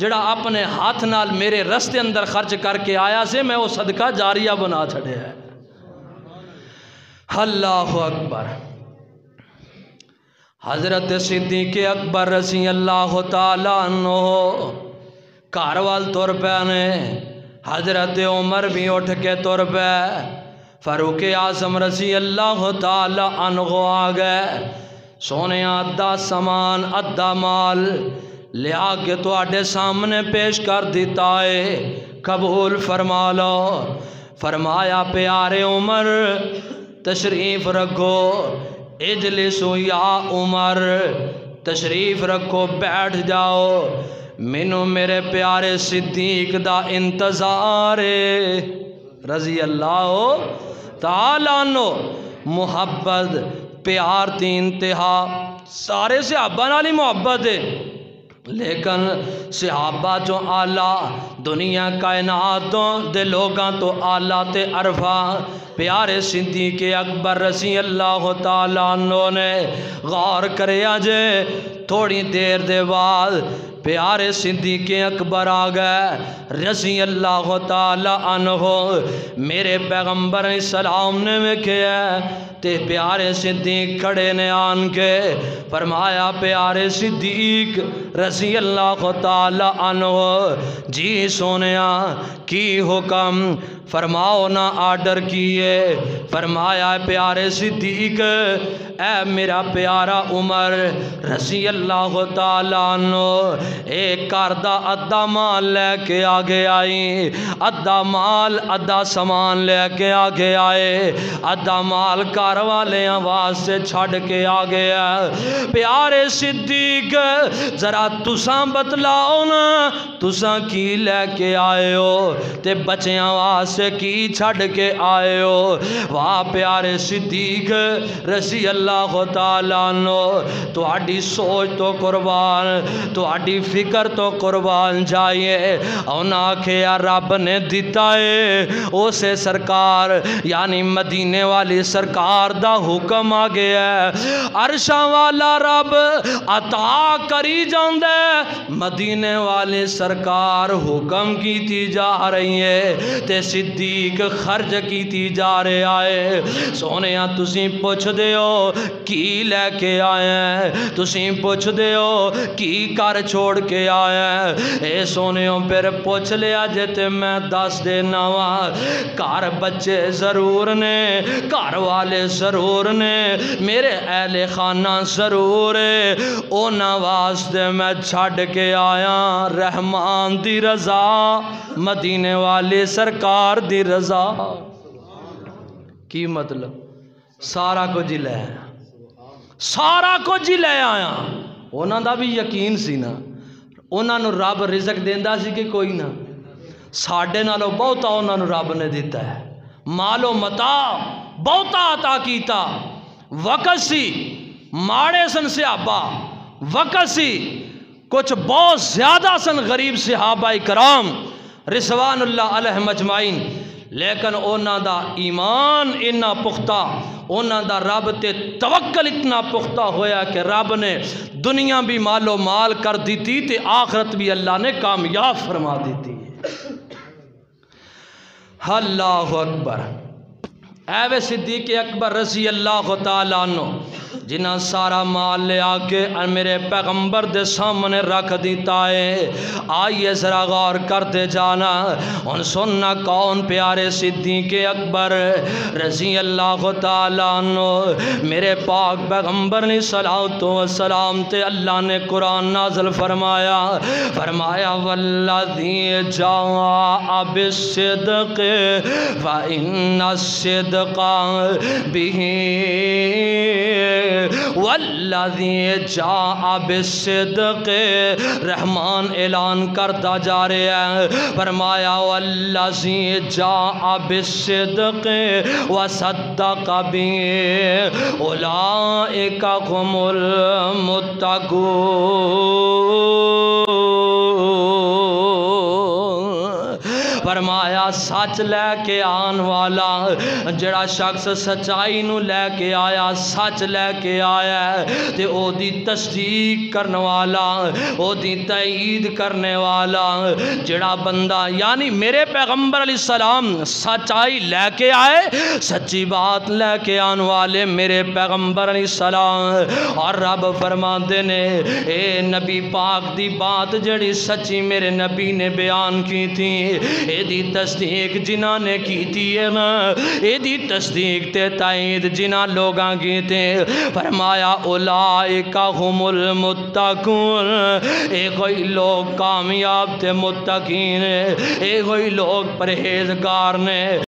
جڑا اپنے ہاتھ نال میرے رستے اندر خرچ کر کے آیا سے میں وہ صدقہ جاریہ بنا چھڑے ہے۔ اللہ اکبر۔ حضرت صدیق اکبر رضی اللہ تعالیٰ عنہ کاروال تور پیانے، حضرت عمر بھی اٹھ کے تور پہ، فاروق اعظم رضی اللہ تعالیٰ عنہ آگئے، سونے ادھا سامان ادھا مال لیا کے تو آڈے سامنے پیش کر دیتا ہے، قبول فرما لو۔ فرمایا پیارے عمر تشریف رکھو، اجلسو یا عمر، تشریف رکھو بیٹھ جاؤ، منو میرے پیارے صدیق دا انتظار رضی اللہ تعالیٰ عنہ۔ محبت پیار تی انتہا، سارے صحابہ نالی محبت ہے، لیکن صحابہ جو آلہ دنیا کائناتوں دے لوگاں تو آلہ تے عرفہ پیارے صدیق اکبر رضی اللہ تعالیٰ عنہ نے غور کریا جے تھوڑی دیر دے بعد پیارے صدیق اکبر آگئے رضی اللہ تعالیٰ عنہ، میرے پیغمبر السلام نے وکھیا تے پیارے صدیق کھڑے نے آن کے فرمایا پیارے صدیق رضی اللہ تعالیٰ عنہ، جی سونیا کی حکم فرماؤ نا آرڈر کیے۔ فرمایا پیارے صدیق اے میرا پیارا عمر رضی اللہ تعالیٰ عنہ، ایک کاردہ ادھا مال لے کے آگے آئی، ادھا مال ادھا سامان لے کے آگے آئے، ادھا مال کاروالے آواز سے چھڑ کے آگے آئے۔ پیارے صدیق ذرا تساں بتلاؤ نا تساں کی لے کے آئے ہو تے بچے آواز سے کی چھڑ کے آئے ہو۔ واہ پیارے صدیق رضی اللہ تعالیٰ عنہ، تو آڈی سوچ تو قربان، تو آڈی فکر تو قربان جائیے۔ اونا کھیا رب نے دیتا ہے اسے سرکار یعنی مدینے والی سرکار دا حکم آگے ہے، عرشاں والا رب عطا کری جاندے، مدینے والی سرکار حکم کیتی جا رہی ہے تے صدیق خرج کیتی جا رہے آئے۔ سونیاں تسیں پوچھ دے ہو کی لے کے آئے ہیں، تسیں پوچھ دے ہو کی کر چھوڑ کے آئے ہیں۔ اے سونیوں پھر پوچھ لیا جیتے میں دس دینا وہاں، کار بچے ضرور نے، کار والے ضرور نے، میرے اہل خانہ ضرور ہے، اونا واسطے میں چھڑ کے آیا رحمان دی رضا، مدینے والے سرکار دی رضا۔ کی مطلب سارا کو جی لے آیا، سارا کو جی لے آیا۔ انہاں دا بھی یقین سی نا، انہاں نو رب رزق دیندا سی کہ کوئی نہ، ساڑھے نالو بہتا انہاں نو رب نے دیتا ہے، مال و متاع بہتا عطا کیتا۔ وقت سی ماڑے سن صحابہ، وقت سی کچھ بہت زیادہ سن غریب صحابہ کرام رضوان اللہ علیہ مجمعین، لیکن اونا دا ایمان اتنا پختہ، اونا دا رب تے توکل اتنا پختہ ہویا کہ رب نے دنیا بھی مال و مال کر دیتی تے آخرت بھی اللہ نے کامیاب فرما دیتی۔ اللہ اکبر۔ اے صدیق اکبر رضی اللہ تعالیٰ عنہ جنہ سارا مال لے آکے میرے پیغمبر دے سامنے رکھ دیتا ہے، آئیے ذرا غور کرتے جانا، ان سننا کون پیارے صدیق اکبر رضی اللہ تعالیٰ عنہ۔ میرے پاک پیغمبر نے صلوات و سلام تے اللہ نے قرآن نازل فرمایا، فرمایا والذی جاء بالصدق فإن الصدق به والذی جاء بالصدق، رحمان اعلان کرتا جا رہے ہیں، فرمایا والذی جاء بالصدق وصدق به اولئک هم المتقون۔ فرمایا سچ لے کے آن والا جڑا شخص سچائی نو لے کے آیا سچ لے کے آیا تے او دی تصدیق کرنے والا او دی تائید کرنے والا جڑا بندہ یعنی میرے پیغمبر علیہ السلام سچائی لے کے آئے سچی بات لے کے آن والے میرے پیغمبر علیہ السلام اور رب فرماتے نے اے نبی پاک دی بات جڑی سچی میرے نبی نے بیان کی تھی اے دی تصدیق جنہ نے کی تھی نا اے دی تصدیق تے تائید جنہ لوگاں کی تھے فرمایا اولائکا ہم المتقون اے کوئی لوگ کامیاب تے متقین اے کوئی لوگ پرہیزگار نے